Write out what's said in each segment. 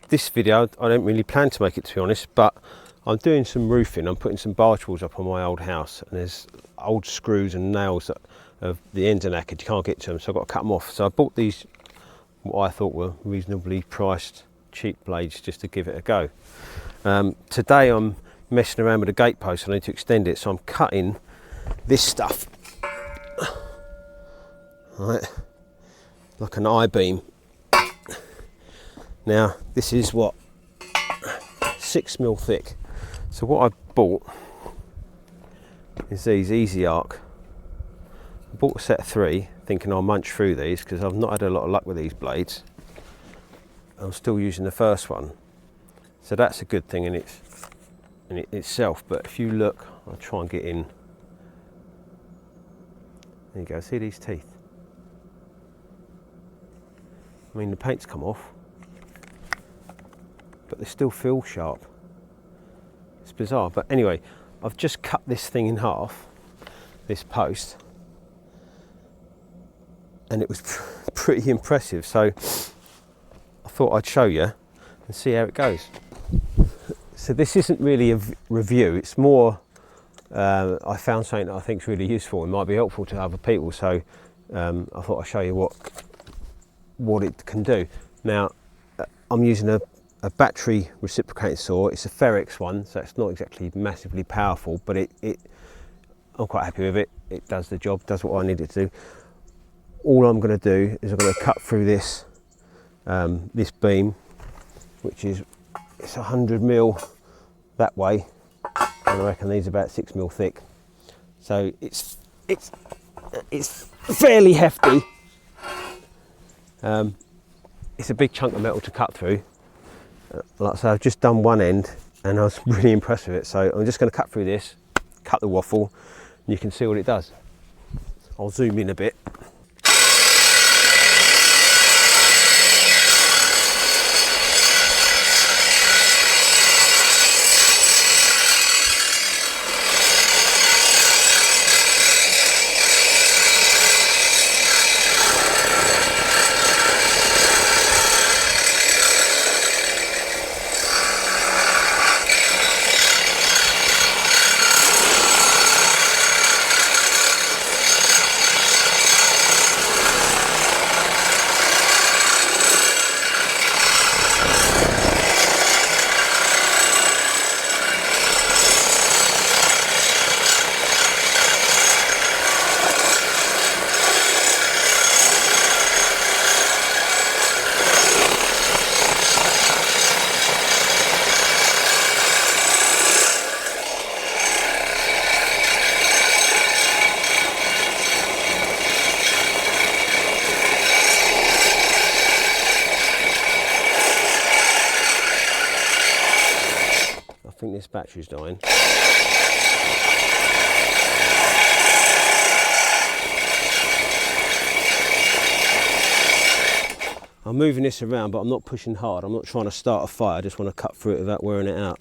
this video, I don't really plan to make it, to be honest, but I'm doing some roofing. I'm putting some barge walls up on my old house, and there's old screws and nails that of the ends are knackered. You can't get to them, so I've got to cut them off. So I bought these, what I thought were reasonably priced, cheap blades, just to give it a go. Today I'm messing around with a gate post. I need to extend it, so I'm cutting this stuff, right, like an I-beam. Now this is what, 6mm thick. So what I've bought is these Ezarc. I bought a set of 3, thinking I'll munch through these because I've not had a lot of luck with these blades. I'm still using the first one, so that's a good thing in itself. But if you look, I'll try and get in. There you go. See these teeth? I mean, the paint's come off, but they still feel sharp. It's bizarre, but anyway, I've just cut this thing in half, this post, and it was pretty impressive. So I thought I'd show you and see how it goes. So this isn't really a review, it's more I found something that I think is really useful and might be helpful to other people. So I thought I'd show you what it can do. Now I'm using a battery reciprocating saw. It's a Ferrex one, so it's not exactly massively powerful, but I'm quite happy with it. It does the job, does what I need it to do. All I'm going to do is I'm going to cut through this this beam, which is, it's 100mm that way, and I reckon these are about 6mm thick. So it's fairly hefty. It's a big chunk of metal to cut through. Like I say, I've just done one end and I was really impressed with it. So I'm just going to cut through this, cut the waffle, and you can see what it does. I'll zoom in a bit. I think this battery's dying. I'm moving this around, but I'm not pushing hard. I'm not trying to start a fire. I just want to cut through it without wearing it out.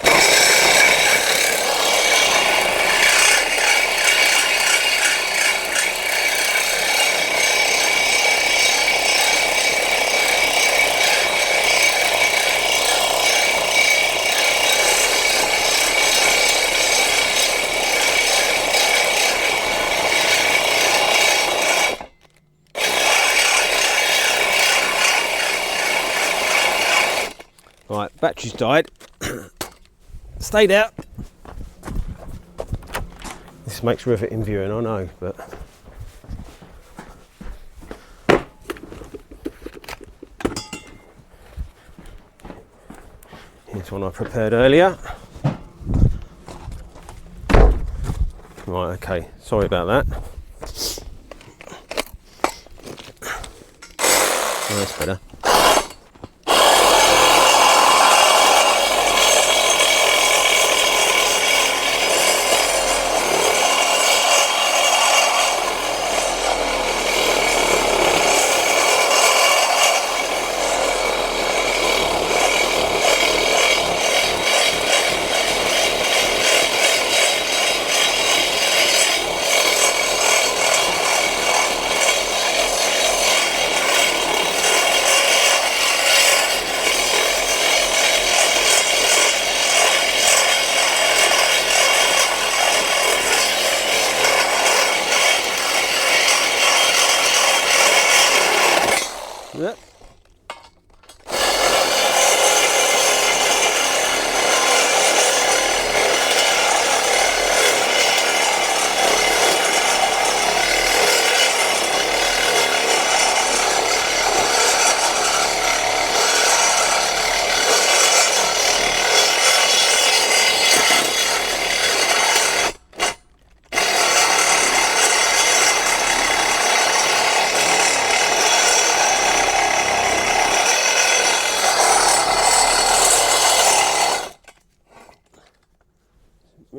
Right, battery's died. Stayed out. This makes riveting viewing, I know, but here's one I prepared earlier. Right, okay, sorry about that. Oh, that's better.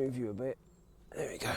move you a bit. There we go.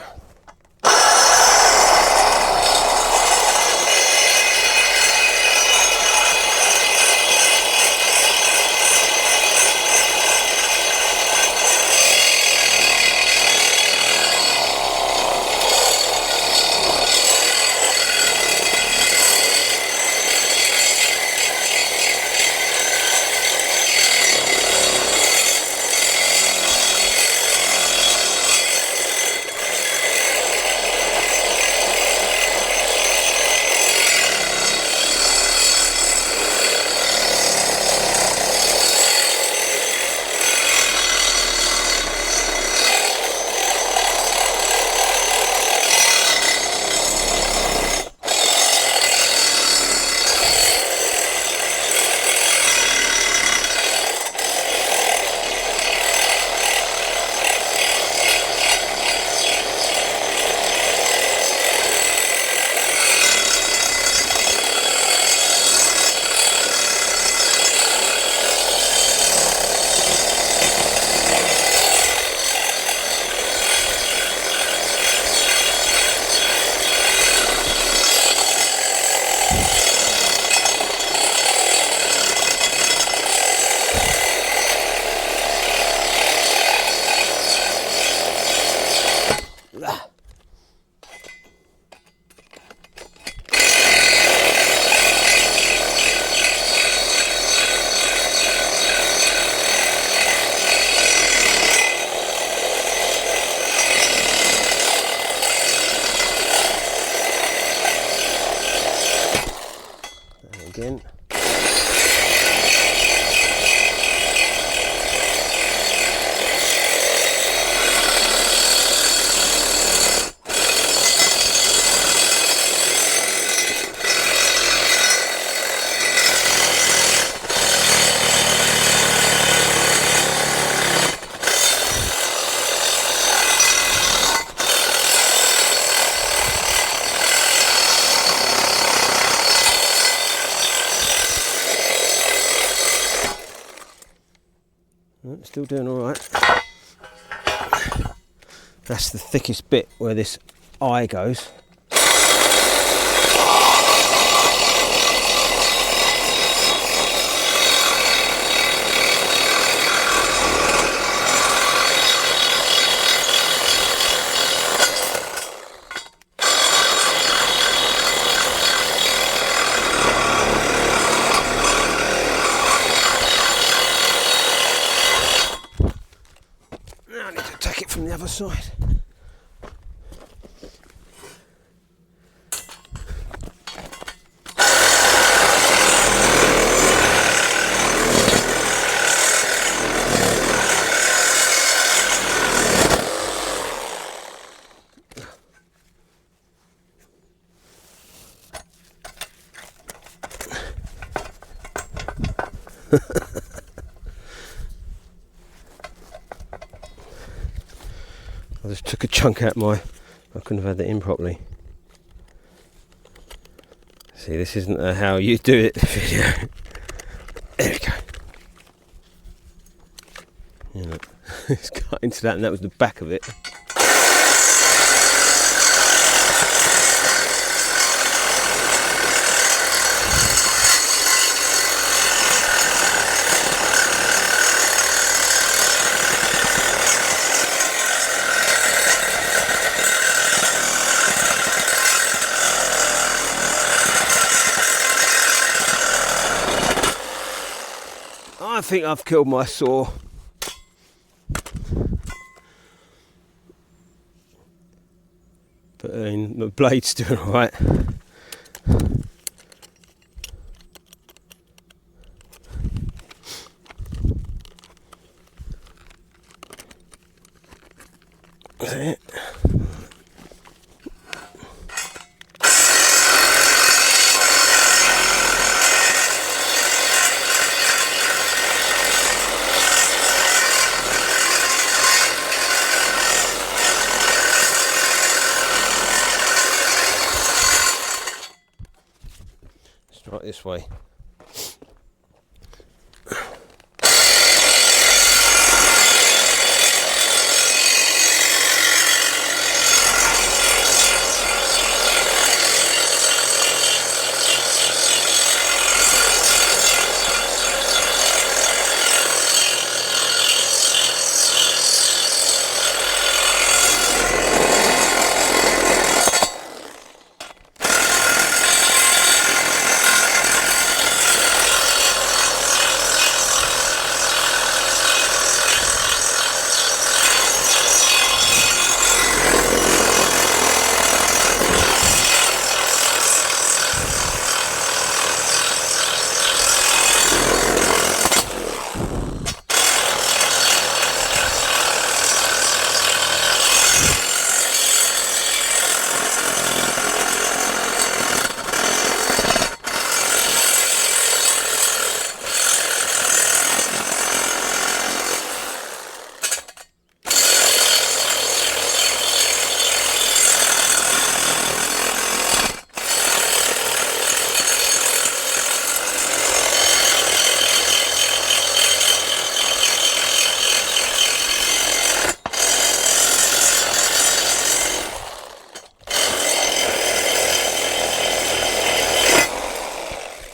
Again. Still doing all right. That's the thickest bit where this eye goes. Now I need to attack it from the other side. I just took a chunk out I couldn't have had that in properly. See, this isn't a how you do it video. There we go. You know, it's cut into that, and that was the back of it. I think I've killed my saw. But I mean, the blade's doing alright. That's it. Right this way.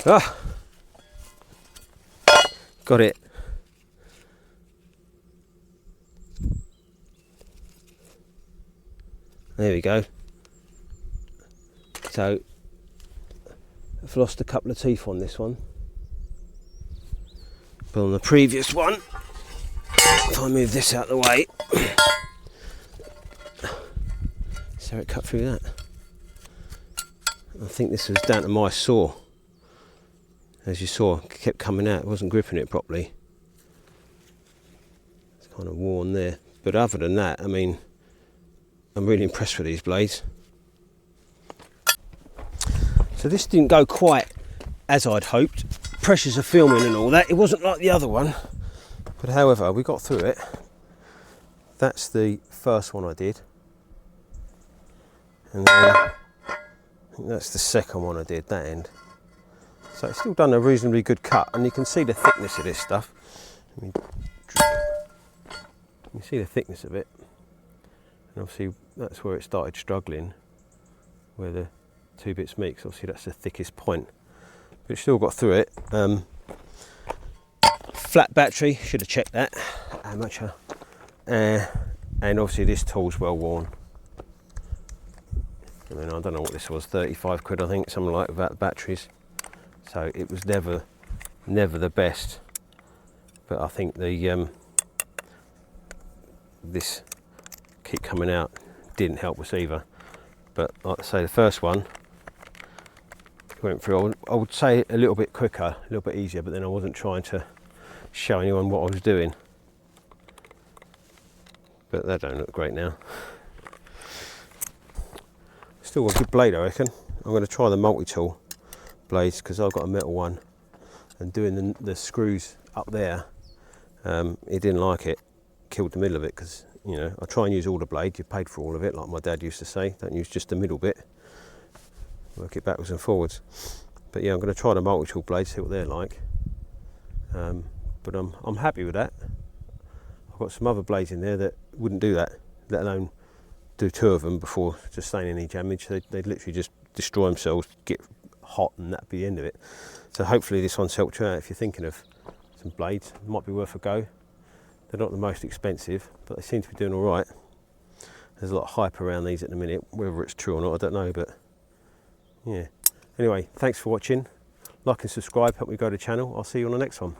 Ah, got it. There we go. So I've lost a couple of teeth on this one, but on the previous one, if I move this out of the way, so it cut through that. I think this was down to my saw. As you saw, it kept coming out, it wasn't gripping it properly. It's kind of worn there. But other than that, I mean, I'm really impressed with these blades. So this didn't go quite as I'd hoped. Pressures of filming and all that, it wasn't like the other one. But however, we got through it. That's the first one I did. And then I think that's the second one I did, that end. So it's still done a reasonably good cut, and you can see the thickness of this stuff. You can see the thickness of it. And obviously that's where it started struggling, where the two bits meet, 'cause obviously that's the thickest point. But it still got through it. Flat battery, should have checked that. Amateur. And obviously this tool's well worn. I mean, I don't know what this was, 35 quid I think, something like that, batteries. So it was never the best. But I think the this keep coming out didn't help us either. But like I say, the first one went through, I would say a little bit quicker, a little bit easier, but then I wasn't trying to show anyone what I was doing. But that don't look great now. Still got a good blade, I reckon. I'm going to try the multi-tool blades because I've got a metal one, and doing the screws up there, it didn't like it, killed the middle of it, because you know, I try and use all the blade, you paid for all of it, like my dad used to say, don't use just the middle bit, work it backwards and forwards. But yeah, I'm going to try the multi-tool blades, see what they're like. But I'm happy with that. I've got some other blades in there that wouldn't do that, let alone do two of them before sustaining any damage. They'd literally just destroy themselves, get hot, and that'd be the end of it. So hopefully this one's helped you out if you're thinking of some blades. It might be worth a go. They're not the most expensive, but they seem to be doing all right. There's a lot of hype around these at the minute, whether it's true or not, I don't know, but yeah. Anyway, thanks for watching. Like and subscribe, help me grow the channel. I'll see you on the next one.